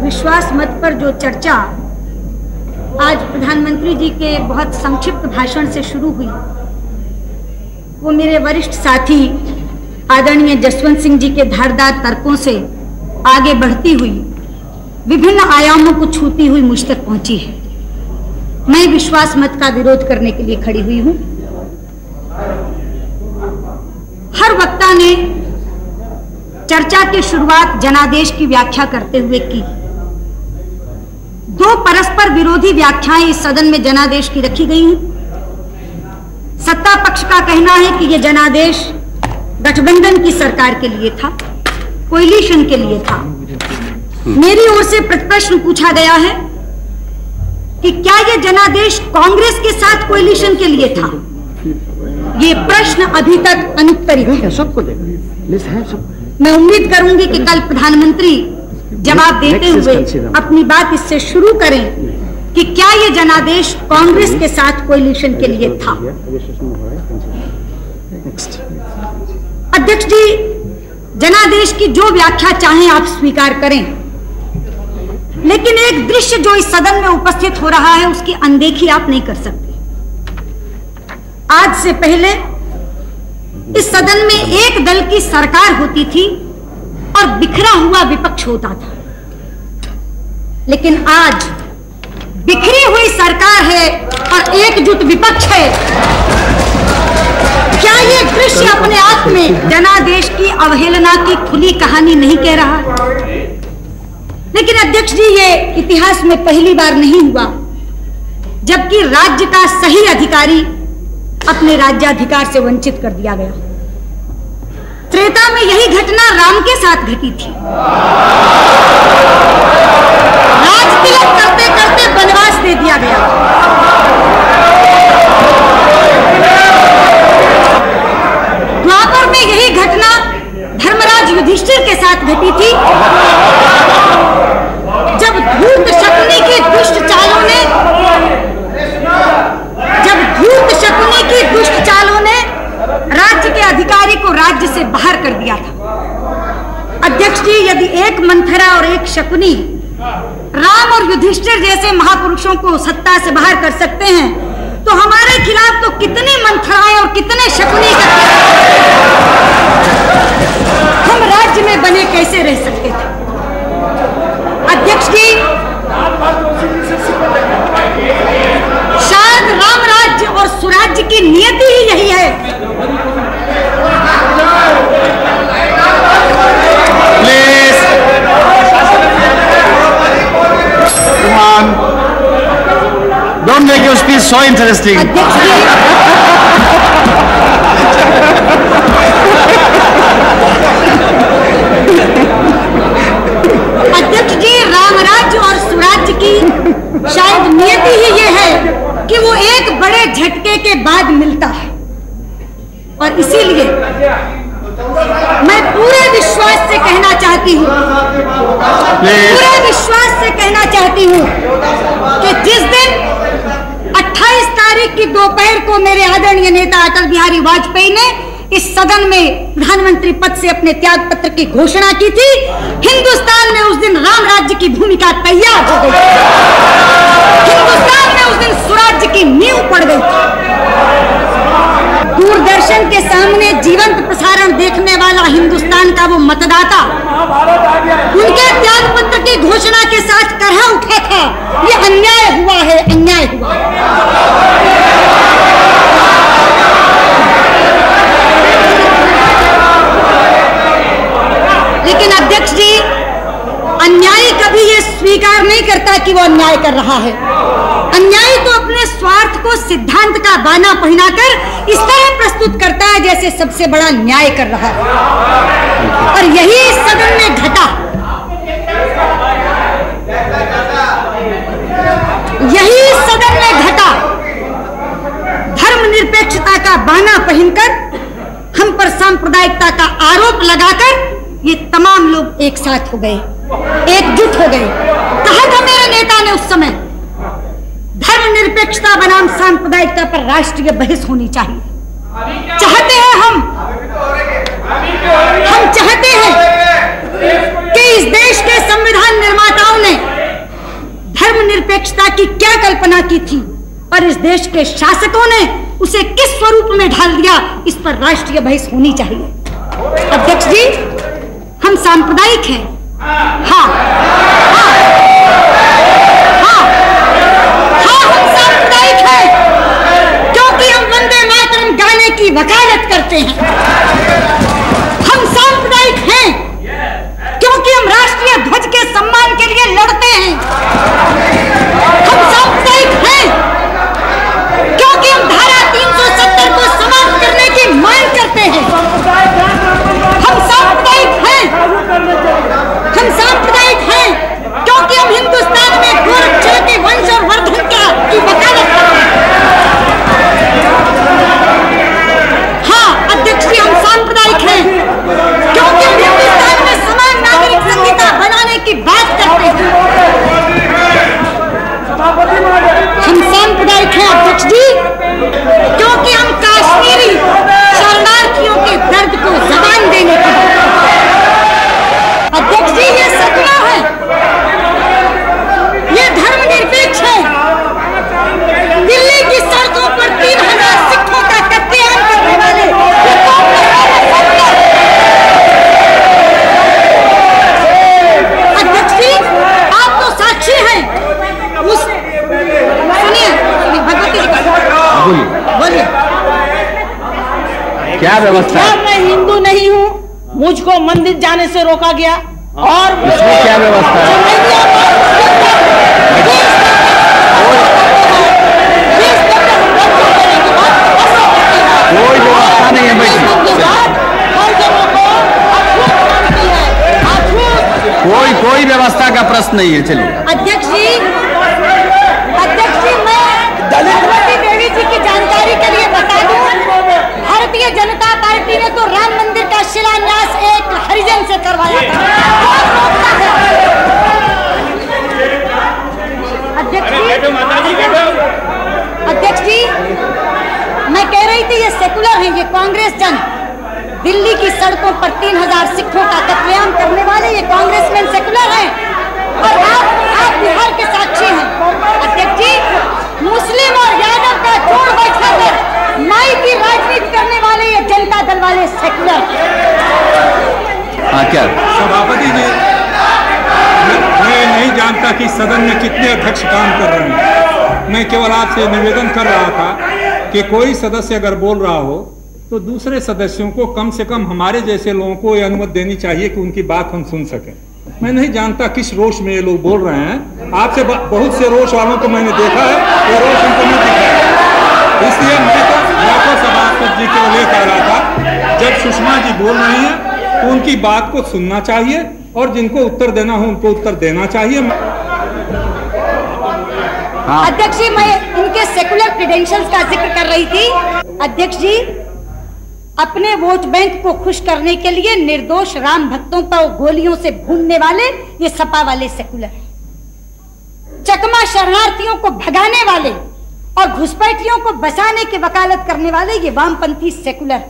विश्वास मत पर जो चर्चा आज प्रधानमंत्री जी के बहुत संक्षिप्त भाषण से शुरू हुई, वो मेरे वरिष्ठ साथी आदरणीय जसवंत सिंह जी के धारदार तर्कों से आगे बढ़ती हुई विभिन्न आयामों को छूती हुई मुझ तक पहुंची है। मैं विश्वास मत का विरोध करने के लिए खड़ी हुई हूं। हर वक्ता ने चर्चा की शुरुआत जनादेश की व्याख्या करते हुए की। दो परस्पर विरोधी व्याख्याएं इस सदन में जनादेश की रखी गई हैं। सत्ता पक्ष का कहना है कि यह जनादेश गठबंधन की सरकार के लिए था, कोएलिशन के लिए था। मेरी ओर से प्रश्न पूछा गया है कि क्या यह जनादेश कांग्रेस के साथ कोएलिशन के लिए था? ये प्रश्न अभी तक अनुत्तरित है। सबको मैं उम्मीद करूंगी कि कल प्रधानमंत्री जवाब देते हुए अपनी बात इससे शुरू करें कि क्या यह जनादेश कांग्रेस के साथ कोएलिशन के लिए था। अध्यक्ष जी, जनादेश की जो व्याख्या चाहें आप स्वीकार करें, लेकिन एक दृश्य जो इस सदन में उपस्थित हो रहा है उसकी अनदेखी आप नहीं कर सकते। आज से पहले इस सदन में एक दल की सरकार होती थी और बिखरा हुआ विपक्ष होता था, लेकिन आज बिखरी हुई सरकार है और एकजुट विपक्ष है। क्या यह दृश्य अपने आप में जनादेश की अवहेलना की खुली कहानी नहीं कह रहा? लेकिन अध्यक्ष जी, ये इतिहास में पहली बार नहीं हुआ जबकि राज्य का सही अधिकारी अपने राज्याधिकार से वंचित कर दिया गया। त्रेता में यही घटना राम के साथ घटी थी। राज तिलक करते करते वनवास दे दिया गया। द्वापर में यही घटना धर्मराज युधिष्ठिर के साथ घटी थी, जब धूर्त शकुनी की दुष्ट चालों ने राज्य के अधिकारी को राज्य से बाहर कर दिया था। अध्यक्ष जी, यदि एक मंथरा और एक शकुनी राम और युधिष्ठिर जैसे महापुरुषों को सत्ता से बाहर कर सकते हैं, तो हमारे खिलाफ तो कितनी मंथराएं और कितने शकुनी हम राज्य में बने कैसे रह सकते थे? अध्यक्ष जी, शायद राम राज्य और सुराज्य की नियति ही यही है। Please, come on, don't make your speech so interesting. अध्यक्ष जी, राम राज्य और सुराज्य की शायद नियति ही ये है कि वो एक बड़े झटके के बाद मिलता है, और इसीलिए मैं पूरे विश्वास से कहना चाहती हूँ कि जिस दिन 28 तारीख की दोपहर को मेरे आदरणीय नेता अटल बिहारी वाजपेयी ने इस सदन में प्रधानमंत्री पद से अपने त्याग पत्र की घोषणा की थी, हिंदुस्तान में उस दिन राम राज्य की भूमिका तैयार हो गई। हिंदुस्तान में उस दिन स्वराज्य की नींव पड़ गई थी। दूरदर्शन के सामने जीवंत प्रसारण देखने वाला हिंदुस्तान का वो मतदाता उनके त्याग पत्र की घोषणा के साथ करहा उठा था, ये अन्याय हुआ है, अन्याय हुआ। लेकिन अध्यक्ष जी, अन्यायी कभी ये स्वीकार नहीं करता कि वो अन्याय कर रहा है। अन्यायी तो अपने स्वार्थ को सिद्धांत का बाना पहनाकर इस तरह प्रस्तुत करता है जैसे सबसे बड़ा न्याय कर रहा है, और यही इस सदन में घटा। यही इस सदन में घटा। धर्मनिरपेक्षता का बाना पहनकर हम पर सांप्रदायिकता का आरोप लगाकर ये तमाम लोग एक साथ हो गए, एकजुट हो गए। कहा था मेरे नेता ने उस समय, धर्मनिरपेक्षता बनाम सांप्रदायिकता पर राष्ट्रीय बहस होनी चाहिए। चाहते हैं हम चाहते हैं कि इस देश के संविधान निर्माताओं ने कल्पना की थी और इस देश के शासकों ने उसे किस स्वरूप में ढाल दिया, इस पर राष्ट्रीय बहस होनी चाहिए। अध्यक्ष जी, हम सांप्रदायिक हैं। हाँ, हाँ, हाँ, हाँ, हम सांप्रदायिक हैं क्योंकि हम वंदे मातरम गाने की वकालत करते हैं। हम सांप्रदायिक हैं क्योंकि हम राष्ट्रीय ध्वज के सम्मान के लिए लड़ते हैं। हम सांप्रदायिक हैं क्योंकि हम धारा 370 को समाप्त करने की मांग करते हैं। हम सांप्रदायिक हैं, हम सांप्रदायिक हैं क्योंकि हम हिंदुस्तान में गोरक्षण के वंश और वर्धन की वकालत करते हैं। हाँ अध्यक्ष जी, हम सांप्रदायिक हैं क्योंकि हम हिंदुस्तान में समान नागरिक संहिता बनाने की बात करते हैं। हम सांप्रदायिक हैं अध्यक्ष जी क्योंकि हम कश्मीरी शरणार्थियों के दर्द को जबान देने की बात करते हैं। अध्यक्ष जी, ये सपना है, ये धर्मनिरपेक्ष है। दिल्ली की सड़कों पर 3000 सिखों का कत्लेआम करने वाले ये कांग्रेस वाले अध्यक्ष जी, आप तो साक्षी हैं। सुनिए भगवती जी बोलिए। क्या व्यवस्था है? मैं हिंदू नहीं हूँ, मुझको मंदिर जाने से रोका गया। और इसमें क्या व्यवस्था है? कोई व्यवस्था नहीं है बेटी, कोई व्यवस्था का प्रश्न नहीं है। चलिए अध्यक्ष जी, मैं भगवती देवी जी की जानकारी के लिए बता दूं, भारतीय जनता पार्टी ने तो राम मंदिर का शिलान्यास एक हरिजन से करवाया था। अध्यक्ष जी, मैं कह रही थी ये सेकुलर है, ये कांग्रेस जन। दिल्ली की सड़कों पर 3000 सिखों का कत्लेआम करने वाले ये कांग्रेसमैन सेकुलर हैं और आप बिहार के साक्षी हैं। अध्यक्ष जी, मुस्लिम और यादव का जोड़ बैठाकर माई की राजनीति करने वाले ये जनता दल वाले सेकुलर हैं। हाँ क्या सभापति जी, मैं नहीं जानता कि सदन में कितने अध्यक्ष काम कर रहे हैं। मैं केवल आपसे निवेदन कर रहा था कि कोई सदस्य अगर बोल रहा हो तो दूसरे सदस्यों को कम से कम हमारे जैसे लोगों को ये अनुमति देनी चाहिए कि उनकी बात हम सुन सकें। मैं नहीं जानता किस रोष में ये लोग बोल रहे हैं। आपसे बहुत से रोष वालों को मैंने देखा है, ये रोष उनको नहीं दिखा है। इसलिए मैं तो सभापति जी को ये कह रहा था, जब सुषमा जी बोल रही हैं तो उनकी बात को सुनना चाहिए और जिनको उत्तर देना हो उनको उत्तर देना चाहिए। हाँ। अध्यक्ष जी, मैं इनके सेकुलर क्रेडेंशियल्स का जिक्र कर रही थी। अध्यक्ष जी, अपने वोट बैंक को खुश करने के लिए निर्दोष राम भक्तों को गोलियों से भूनने वाले ये सपा वाले सेकुलर, चकमा शरणार्थियों को भगाने वाले और घुसपैठियों को बसाने की वकालत करने वाले ये वामपंथी सेकुलर।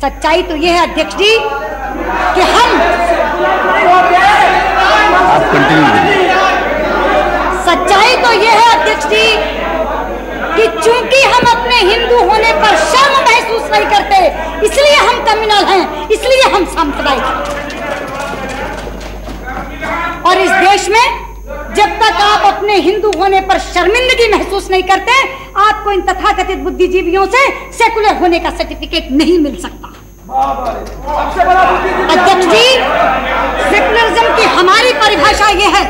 सच्चाई तो ये है अध्यक्ष जी कि सच्चाई तो ये है अध्यक्ष जी कि चूंकि हम अपने हिंदू होने पर शर्म महसूस नहीं करते, इसलिए हम कम्युनल हैं, इसलिए हम सांप्रदायिक हैं। और इस देश में जब तक आप अपने हिंदू होने पर शर्मिंदगी महसूस नहीं करते, आपको इन तथाकथित बुद्धिजीवियों से सेकुलर होने का सर्टिफिकेट नहीं मिल सकता। अध्यक्ष जी, सेकुलरिज्म की हमारी परिभाषा यह है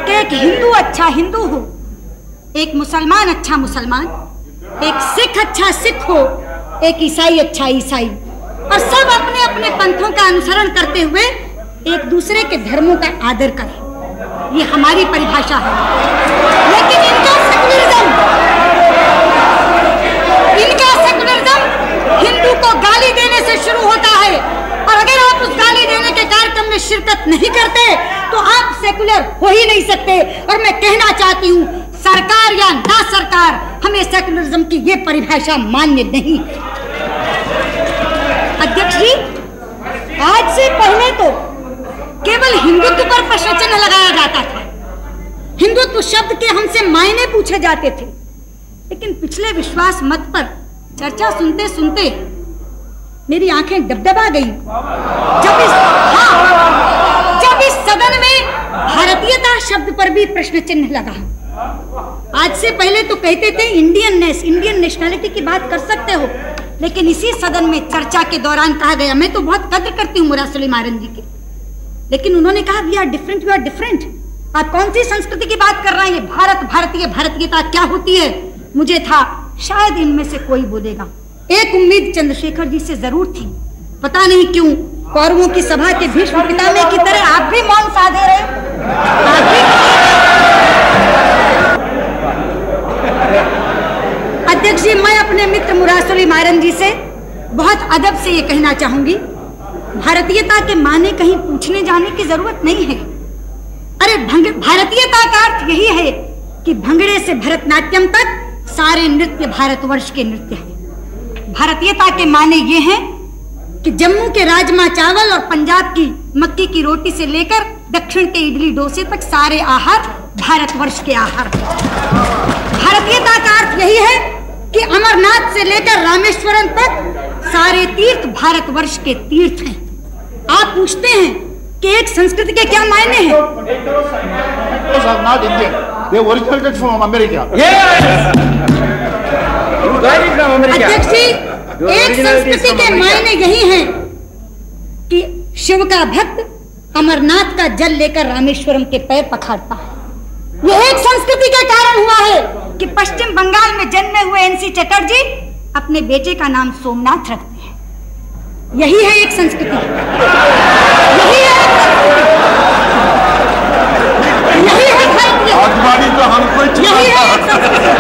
कि एक हिंदू अच्छा हिंदू हो, एक मुसलमान अच्छा मुसलमान, एक सिख अच्छा सिख हो, एक ईसाई अच्छा ईसाई, और सब अपने अपने पंथों का अनुसरण करते हुए एक दूसरे के धर्मों का आदर करें। ये हमारी परिभाषा है। लेकिन इनका सेकुलरिज्म हिंदू को गाली देने से शुरू होता है, और अगर आप उस गाली देने के कार्यक्रम में शिरकत नहीं करते तो आप सेकुलर हो ही नहीं सकते। और मैं कहना चाहती हूँ, सरकार या ना सरकार, हमें सेकुलरिज्म की ये परिभाषा मान्य नहीं है। अध्यक्ष जी, आज से पहले तो केवल हिंदुत्व पर प्रश्न चिन्ह लगाया जाता था। हिंदुत्व तो शब्द के हमसे मायने पूछे जाते थे, लेकिन पिछले विश्वास मत पर चर्चा सुनते सुनते मेरी आंखें डबडबा गई जब इस सदन में भारतीयता शब्द पर भी प्रश्न चिन्ह लगा। आज से पहले तो कहते थे इंडियन नेशनैलिटी की बात कर सकते हो, लेकिन इसी सदन में चर्चा के दौरान कहा गया, मैं तो बहुत कद्र करती हूँ मुरासली मारन जी के, लेकिन उन्होंने कहा we are different, you are different. आप कौन सी संस्कृति की बात कर रहे हैं? भारतीयता क्या होती है? मुझे था शायद इनमें से कोई बोलेगा। एक उम्मीद चंद्रशेखर जी से जरूर थी, पता नहीं क्यों कौरवों की सभा के भीष्म पितामह की तरह आप भी मौन साधे रहे। अध्यक्ष जी, मैं अपने मित्र मुरासली मारन जी से बहुत अदब से ये कहना चाहूंगी, भारतीयता के माने कहीं पूछने जाने की जरूरत नहीं है। अरे भारतीयता का अर्थ यही है कि भंगड़े से भरतनाट्यम तक सारे नृत्य भारतवर्ष के नृत्य हैं। भारतीयता के माने ये हैं कि जम्मू के राजमा चावल और पंजाब की मक्की की रोटी से लेकर दक्षिण के इडली डोसे तक सारे आहार भारतवर्ष के आहार। भारतीयता का अर्थ यही है कि अमरनाथ से लेकर रामेश्वरम तक सारे तीर्थ भारतवर्ष के तीर्थ हैं। आप पूछते हैं कि एक संस्कृति के क्या मायने हैं? अध्यक्ष जी, एक संस्कृति के मायने यही हैं कि शिव का भक्त अमरनाथ का जल लेकर रामेश्वरम के पैर पखारता है। यह एक संस्कृति के कारण हुआ है कि पश्चिम बंगाल में जन्मे हुए एनसी चटर्जी अपने बेटे का नाम सोमनाथ रखते हैं। यही है एक संस्कृति, यही है एक संस्कृति, यही है भारतीय, यही है एक संस्कृति,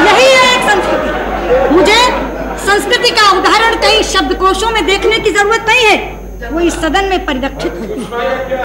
यही है एक संस्कृति। मुझे संस्कृति का उदाहरण कहीं शब्दकोशों में देखने की जरूरत नहीं है, वो इस सदन में परिलक्षित होती है।